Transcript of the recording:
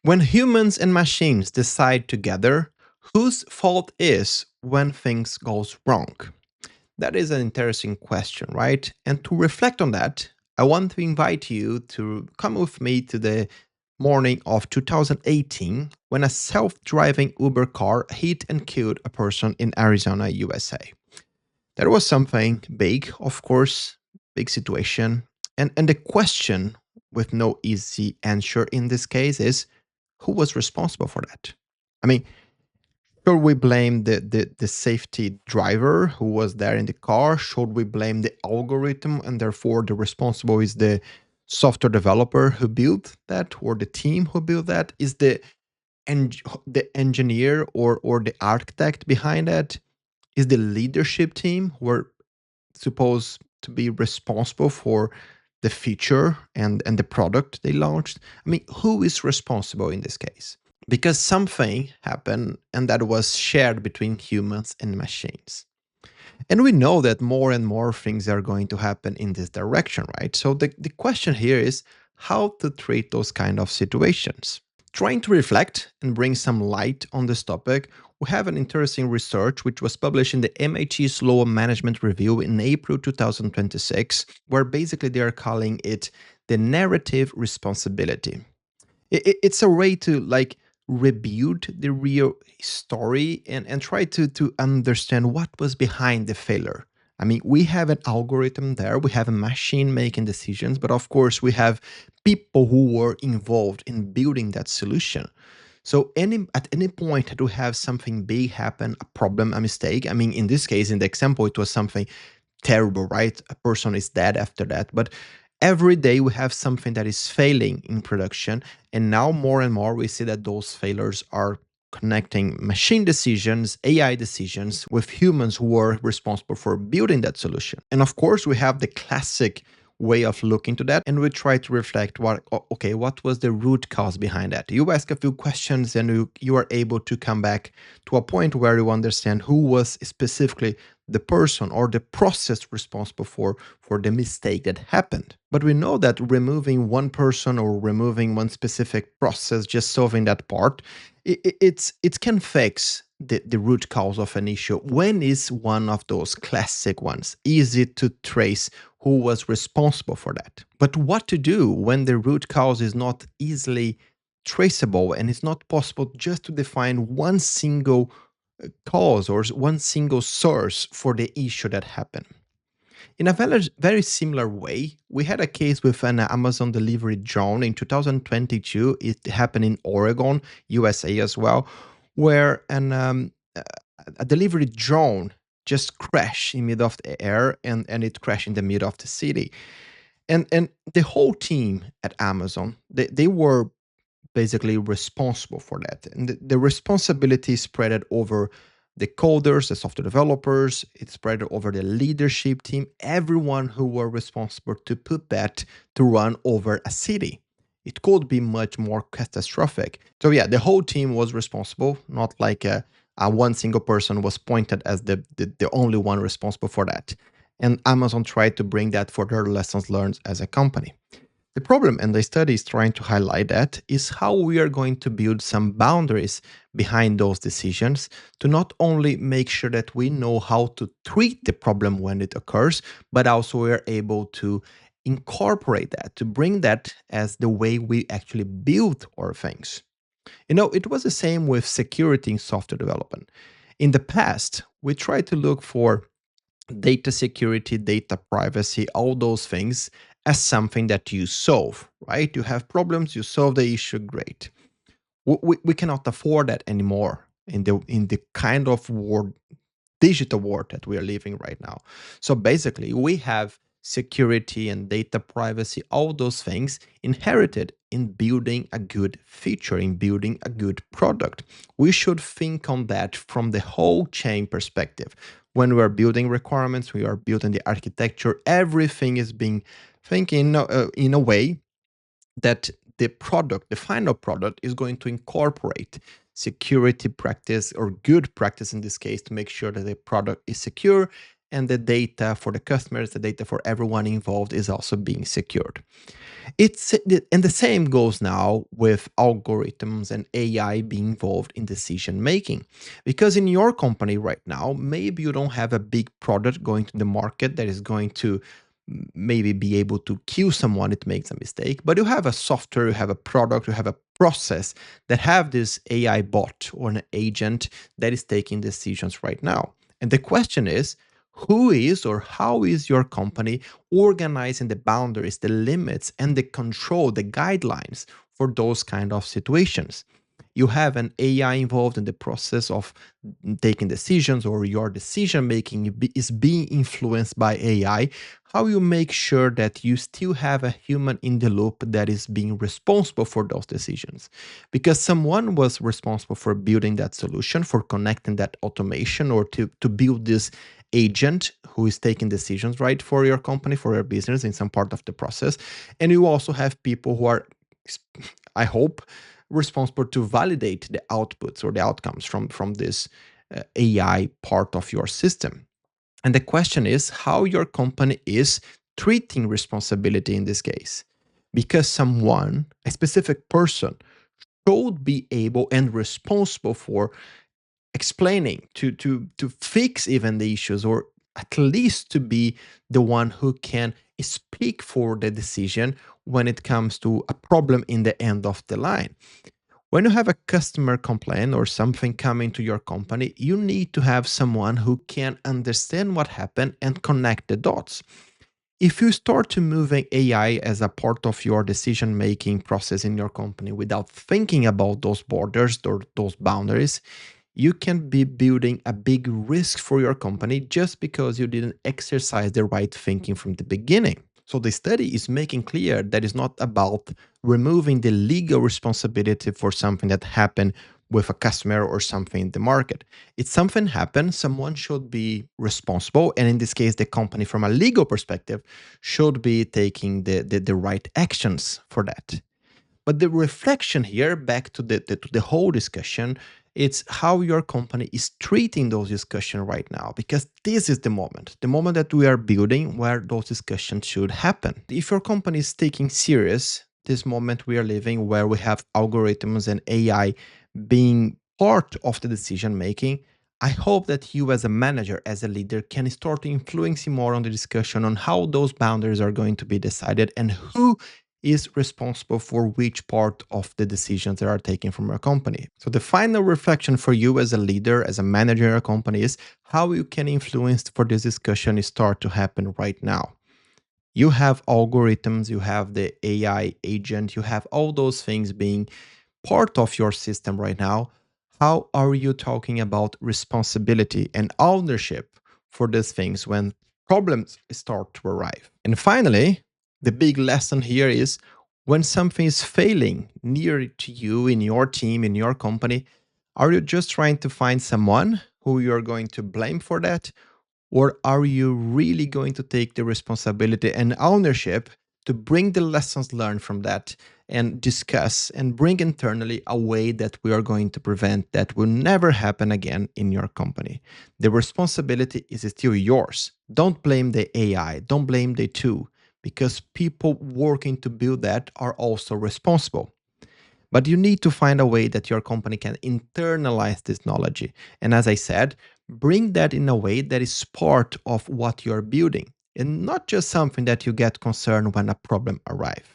When humans and machines decide together, whose fault is when things goes wrong? That is an interesting question, right? And to reflect on that, I want to invite you to come with me to the morning of 2018 when a self-driving Uber car hit and killed a person in Arizona, USA. That was something big, of course, big situation. And the question with no easy answer in this case is who was responsible for that? I mean, should we blame the safety driver who was there in the car? Should we blame the algorithm and therefore the responsible is the software developer who built that or the team who built that? Is the engineer or the architect behind that? Is the leadership team who are supposed to be responsible for the feature and the product they launched? I mean, who is responsible in this case? Because something happened and that was shared between humans and machines. And we know that more and more things are going to happen in this direction, right? So the question here is how to treat those kind of situations. Trying to reflect and bring some light on this topic, we have an interesting research which was published in the MIT Sloan Management Review in April 2026, where basically they are calling it the narrative responsibility. It's a way to like rebuild the real story and try to understand what was behind the failure. I mean, we have an algorithm there, we have a machine making decisions, but of course we have people who were involved in building that solution. So at any point that we have something big happen, a problem, a mistake. I mean, in this case, in the example, it was something terrible, right? A person is dead after that. But every day we have something that is failing in production. And now more and more we see that those failures are connecting machine decisions, AI decisions with humans who were responsible for building that solution. And of course, we have the classic way of looking to that and we try to reflect what was the root cause behind that. You ask a few questions and you are able to come back to a point where you understand who was specifically the person or the process responsible for the mistake that happened. But we know that removing one person or removing one specific process, just solving that part, it can fix the root cause of an issue. When is one of those classic ones? Easy to trace who was responsible for that. But what to do when the root cause is not easily traceable and it's not possible just to define one single cause or one single source for the issue that happened? In a very similar way, we had a case with an Amazon delivery drone in 2022. It happened in Oregon, USA as well, where a delivery drone just crashed in the middle of the air and it crashed in the middle of the city. And the whole team at Amazon, they were basically responsible for that. And the responsibility is spread over the coders, the software developers, it's spread over the leadership team, everyone who were responsible to put that to run over a city. It could be much more catastrophic. So yeah, the whole team was responsible, not like a one single person was pointed as the only one responsible for that. And Amazon tried to bring that for their lessons learned as a company. The problem, and the study is trying to highlight that, is how we are going to build some boundaries behind those decisions to not only make sure that we know how to treat the problem when it occurs, but also we are able to incorporate that, to bring that as the way we actually build our things. You know, it was the same with security in software development. In the past, we tried to look for data security, data privacy, all those things as something that you solve, right? You have problems, you solve the issue, great. We cannot afford that anymore in the kind of world, digital world that we are living right now. So basically, we have security and data privacy, all those things inherited in building a good feature, in building a good product. We should think on that from the whole chain perspective. When we are building requirements, we are building the architecture, everything is being thinking in a way that the product, the final product, is going to incorporate security practice or good practice in this case to make sure that the product is secure and the data for the customers, the data for everyone involved is also being secured. And the same goes now with algorithms and AI being involved in decision making. Because in your company right now, maybe you don't have a big product going to the market that is going to maybe be able to kill someone that makes a mistake, but you have a software, you have a product, you have a process that have this AI bot or an agent that is taking decisions right now. And the question is, who is or how is your company organizing the boundaries, the limits, and the control, the guidelines for those kind of situations? You have an AI involved in the process of taking decisions, or your decision making is being influenced by AI. How you make sure that you still have a human in the loop that is being responsible for those decisions? Because someone was responsible for building that solution, for connecting that automation, or to build this agent who is taking decisions, right, for your company, for your business in some part of the process. And you also have people who are, I hope, responsible to validate the outputs or the outcomes from this AI part of your system. And the question is how your company is treating responsibility in this case. Because someone, a specific person, should be able and responsible for explaining, to fix even the issues, or at least to be the one who can speak for the decision when it comes to a problem in the end of the line. When you have a customer complaint or something coming to your company, you need to have someone who can understand what happened and connect the dots. If you start to moving AI as a part of your decision making process in your company without thinking about those borders or those boundaries, you can be building a big risk for your company just because you didn't exercise the right thinking from the beginning. So the study is making clear that it's not about removing the legal responsibility for something that happened with a customer or something in the market. It's something happened, someone should be responsible, and in this case, the company from a legal perspective should be taking the right actions for that. But the reflection here, back to the whole discussion, it's how your company is treating those discussions right now, because this is the moment that we are building where those discussions should happen. If your company is taking serious this moment we are living, where we have algorithms and AI being part of the decision making, I hope that you as a manager, as a leader, can start influencing more on the discussion on how those boundaries are going to be decided and who is responsible for which part of the decisions that are taken from your company. So the final reflection for you as a leader, as a manager in a company, is how you can influence for this discussion start to happen right now. You have algorithms, you have the AI agent, you have all those things being part of your system right now. How are you talking about responsibility and ownership for these things when problems start to arrive? And finally, the big lesson here is when something is failing near to you, in your team, in your company, are you just trying to find someone who you're going to blame for that? Or are you really going to take the responsibility and ownership to bring the lessons learned from that and discuss and bring internally a way that we are going to prevent that will never happen again in your company? The responsibility is still yours. Don't blame the AI, don't blame the tool, because people working to build that are also responsible. But you need to find a way that your company can internalize this knowledge. And as I said, bring that in a way that is part of what you're building and not just something that you get concerned when a problem arrives.